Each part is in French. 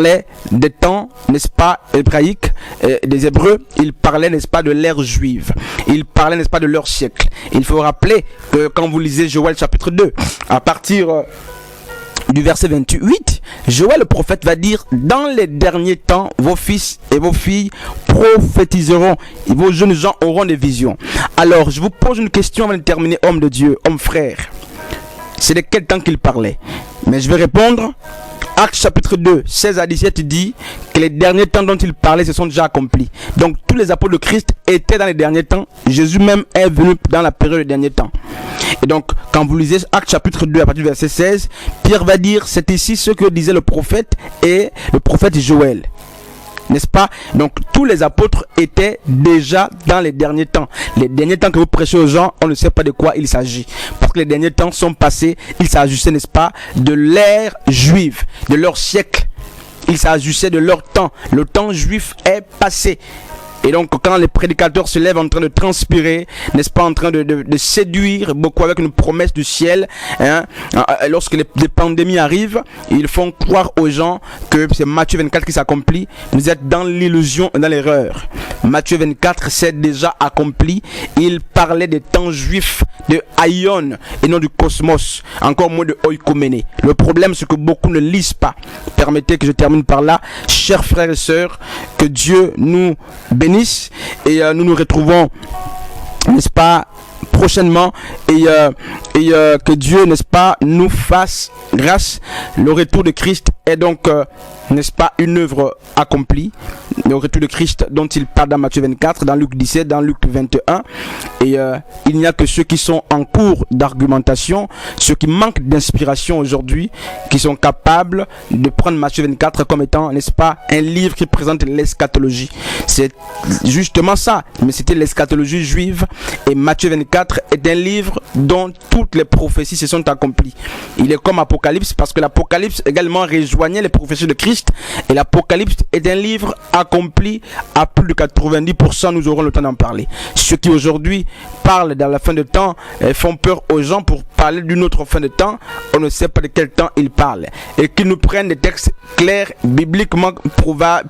parlait des temps, n'est-ce pas, hébraïques, des Hébreux. Il parlait, n'est-ce pas, de l'ère juive. Il parlait, n'est-ce pas, de leur siècle. Il faut rappeler que quand vous lisez Joël chapitre 2, à partir du verset 28, Joël le prophète va dire: dans les derniers temps, vos fils et vos filles prophétiseront et vos jeunes gens auront des visions. Alors, je vous pose une question avant de terminer, homme de Dieu, homme frère. C'est de quel temps qu'il parlait? Mais je vais répondre. Actes chapitre 2, 16 à 17 dit que les derniers temps dont il parlait se sont déjà accomplis. Donc tous les apôtres de Christ étaient dans les derniers temps. Jésus même est venu dans la période des derniers temps. Et donc quand vous lisez Actes chapitre 2 à partir du verset 16, Pierre va dire: c'est ici ce que disait le prophète et le prophète Joël. N'est-ce pas? Donc tous les apôtres étaient déjà dans les derniers temps. Les derniers temps que vous prêchez aux gens, on ne sait pas de quoi il s'agit. Parce que les derniers temps sont passés, il s'agissait, n'est-ce pas, de l'ère juive, de leur siècle. Il s'agissait de leur temps. Le temps juif est passé. Et donc quand les prédicateurs se lèvent en train de transpirer, n'est-ce pas, en train de séduire beaucoup avec une promesse du ciel, hein, lorsque les pandémies arrivent, ils font croire aux gens que c'est Matthieu 24 qui s'accomplit. Vous êtes dans l'illusion et dans l'erreur. Matthieu 24 s'est déjà accompli. Il parlait des temps juifs de Aion et non du cosmos, encore moins de oikoméné. Le problème, c'est que beaucoup ne lisent pas. Permettez que je termine par là. Chers frères et sœurs, que Dieu nous bénisse. Et nous nous retrouvons, n'est-ce pas, prochainement, et que Dieu, n'est-ce pas, nous fasse grâce. Le retour de Christ est donc, n'est-ce pas, une œuvre accomplie. Le retour de Christ dont il parle dans Matthieu 24, dans Luc 17, dans Luc 21. Et il n'y a que ceux qui sont en cours d'argumentation, ceux qui manquent d'inspiration aujourd'hui, qui sont capables de prendre Matthieu 24 comme étant, n'est-ce pas, un livre qui présente l'eschatologie. C'est justement ça, mais c'était l'eschatologie juive. Et Matthieu 24 est un livre dont toutes les prophéties se sont accomplies. Il est comme Apocalypse, parce que l'Apocalypse également rejoignait les prophéties de Christ. Et l'Apocalypse est un livre accompli à plus de 90%. Nous aurons le temps d'en parler. Ceux qui aujourd'hui parlent dans la fin de temps font peur aux gens pour parler d'une autre fin de temps. On ne sait pas de quel temps ils parlent. Et qu'ils nous prennent des textes clairs, bibliquement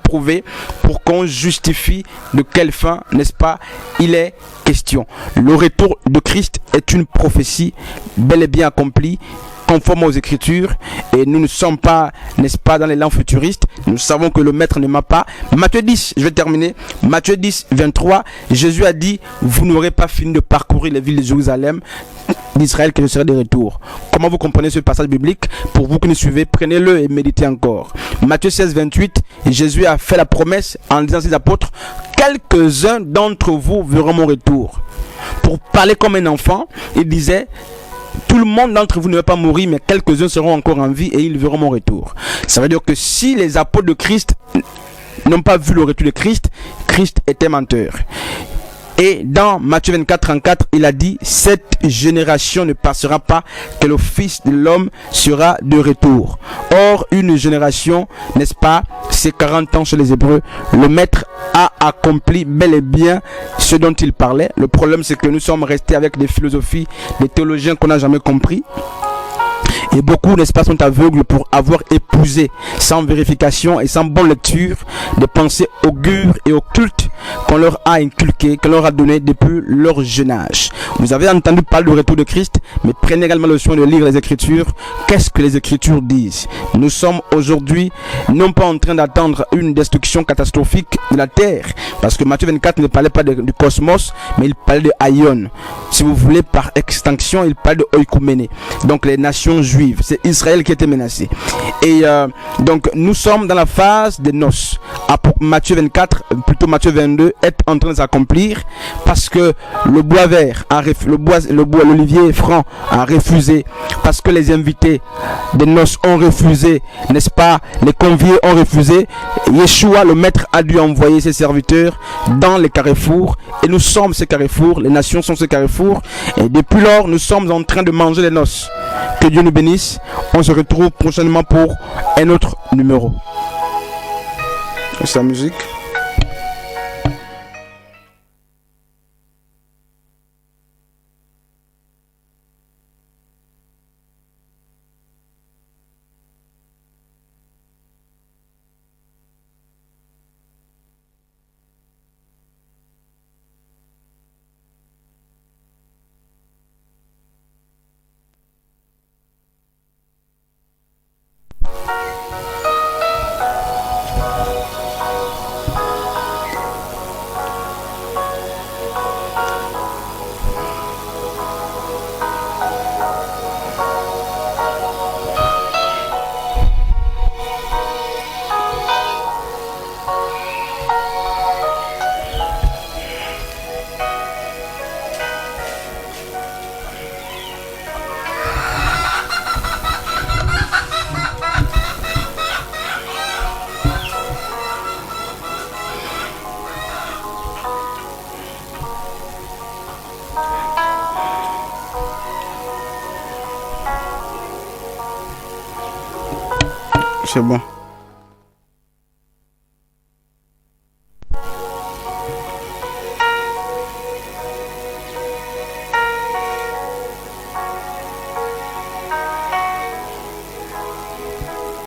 prouvés, pour qu'on justifie de quelle fin, n'est-ce pas, il est question. Le retour de Christ est une prophétie bel et bien accomplie, conforme aux Écritures, et nous ne sommes pas, n'est-ce pas, dans les langues futuristes. Nous savons que le Maître ne ment pas. Matthieu 10, je vais terminer. Matthieu 10, 23, Jésus a dit: vous n'aurez pas fini de parcourir les villes de Jérusalem, d'Israël, que je serai de retour. Comment vous comprenez ce passage biblique? Pour vous qui nous suivez, prenez-le et méditez encore. Matthieu 16, 28, Jésus a fait la promesse en disant à ses apôtres: quelques-uns d'entre vous verront mon retour. Pour parler comme un enfant, il disait: tout le monde d'entre vous ne va pas mourir, mais quelques-uns seront encore en vie et ils verront mon retour. Ça veut dire que si les apôtres de Christ n'ont pas vu le retour de Christ, Christ était menteur. Et dans Matthieu 24, 34, il a dit: cette génération ne passera pas que le Fils de l'homme sera de retour. Or, une génération, n'est-ce pas, c'est 40 ans chez les Hébreux. Le Maître a accompli bel et bien ce dont il parlait. Le problème, c'est que nous sommes restés avec des philosophies, des théologiens qu'on n'a jamais compris. Et beaucoup, n'est-ce pas, sont aveugles pour avoir épousé sans vérification et sans bonne lecture des pensées augures et occultes qu'on leur a inculquées, qu'on leur a données depuis leur jeune âge. Vous avez entendu parler du retour de Christ, mais prenez également le soin de lire les Écritures. Qu'est-ce que les Écritures disent? Nous sommes aujourd'hui non pas en train d'attendre une destruction catastrophique de la terre, parce que Matthieu 24 ne parlait pas du cosmos, mais il parlait de Aion. Si vous voulez, par extinction, il parlait de oikoméné. Donc les nations juives. C'est Israël qui était menacé. Et donc nous sommes dans la phase des noces. Matthieu 24, plutôt Matthieu 22, est en train de s'accomplir, parce que le bois vert, l'olivier franc a refusé, parce que les invités des noces ont refusé, n'est-ce pas, les conviés ont refusé. Yeshua, le Maître, a dû envoyer ses serviteurs dans les carrefours, et nous sommes ces carrefours, les nations sont ces carrefours, et depuis lors nous sommes en train de manger les noces. Que Dieu nous bénisse. On se retrouve prochainement pour un autre numéro. C'est la musique. c'est bon.